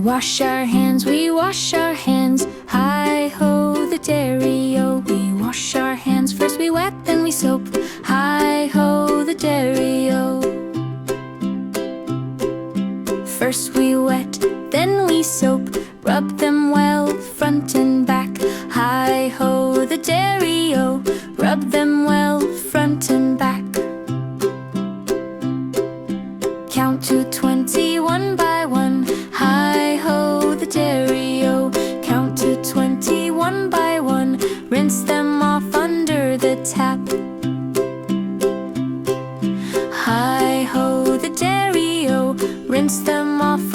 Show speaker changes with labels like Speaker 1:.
Speaker 1: wash our hands, we wash our hands. Hi-ho, the dairy-o. We wash our hands, first we wet, then we soap. Hi-ho, the dairy-o. First we wet, then we soap. Rub them well, front and back. Hi-ho, the dairy-o. Rub them well, front and back. Count to 20, one by one. Hi-ho, the dairy-o. Count to 20, one by one. Rinse them off under the tap. Hi-ho, the dairy-o. Rinse them off